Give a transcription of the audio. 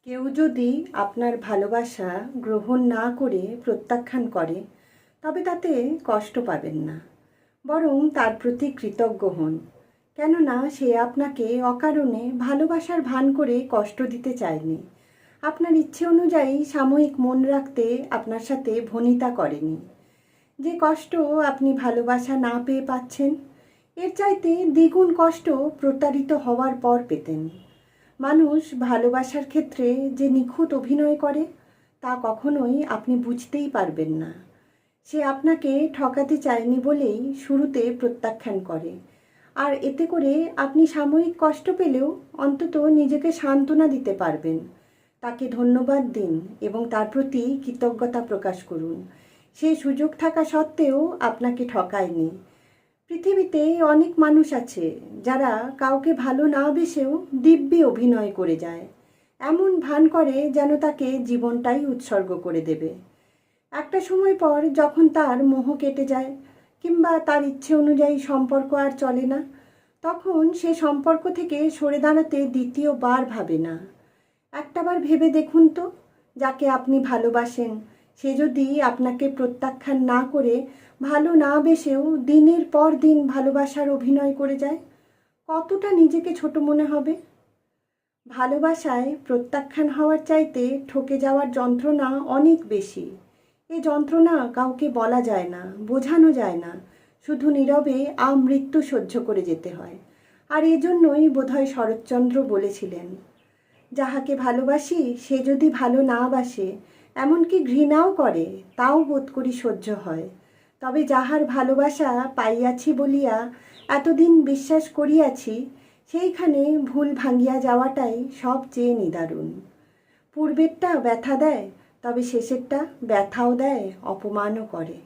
কেউ যদি আপনার ভালোবাসা গ্রহণ না করে প্রত্যাখ্যান করে, তবে তাতে কষ্ট পাবেন না, বরং তার প্রতি কৃতজ্ঞ হন। কেননা সে আপনাকে অকারণে ভালোবাসার ভান করে কষ্ট দিতে চায়নি। আপনার ইচ্ছে অনুযায়ী সাময়িক মন রাখতে আপনার সাথে ভনিতা করেনি। যে কষ্ট আপনি ভালোবাসা না পেয়ে পাচ্ছেন, এর চাইতে দ্বিগুণ কষ্ট প্রতারিত হওয়ার পর পেতেন। মানুষ ভালোবাসার ক্ষেত্রে যে নিখুঁত অভিনয় করে, তা কখনোই আপনি বুঝতেই পারবেন না। সে আপনাকে ঠকাতে চায়নি বলেই শুরুতে প্রত্যাখ্যান করে, আর এতে করে আপনি সাময়িক কষ্ট পেলেও অন্তত নিজেকে সান্ত্বনা দিতে পারবেন। তাকে ধন্যবাদ দিন এবং তার প্রতি কৃতজ্ঞতা প্রকাশ করুন। সেই সুযোগ থাকা সত্ত্বেও আপনাকে ঠকায়নি। পৃথিবীতে অনেক মানুষ আছে যারা কাউকে ভালো না বেসেও দিব্যি অভিনয় করে যায়, এমন ভান করে যেন তাকে জীবনটাই উৎসর্গ করে দেবে। একটা সময় পর যখন তার মোহ কেটে যায় কিংবা তার ইচ্ছে অনুযায়ী সম্পর্ক আর চলে না, তখন সে সম্পর্ক থেকে সরে দাঁড়াতে দ্বিতীয়বার ভাবে না। একটাবার ভেবে দেখুন তো, যাকে আপনি ভালোবাসেন সে যদি আপনাকে প্রত্যাখ্যান না করে ভালো না বেসেও দিনের পর দিন ভালোবাসার অভিনয় করে যায়, কতটা নিজেকে ছোট মনে হবে। ভালোবাসায় প্রত্যাখ্যান হওয়ার চাইতে ঠকে যাওয়ার যন্ত্রণা অনেক বেশি। এই যন্ত্রণা কাউকে বলা যায় না, বোঝানো যায় না, শুধু নীরবে আমৃত্যু সহ্য করে যেতে হয়। আর এজন্যই বোধহয় শরৎচন্দ্র বলেছিলেন, যাহাকে ভালোবাসি সে যদি ভালো না বাসে, এমনকি ঘৃণাও করে, তাও বোধ করি সহ্য হয়। তবে যাহার ভালোবাসা পাইয়াছি বলিয়া এতদিন বিশ্বাস করিয়াছি, সেইখানে ভুল ভাঙিয়া যাওয়াটাই সবচেয়ে নিদারুণ। পূর্বেরটা ব্যথা দেয়, তবে শেষেরটা ব্যথাও দেয়, অপমানও করে।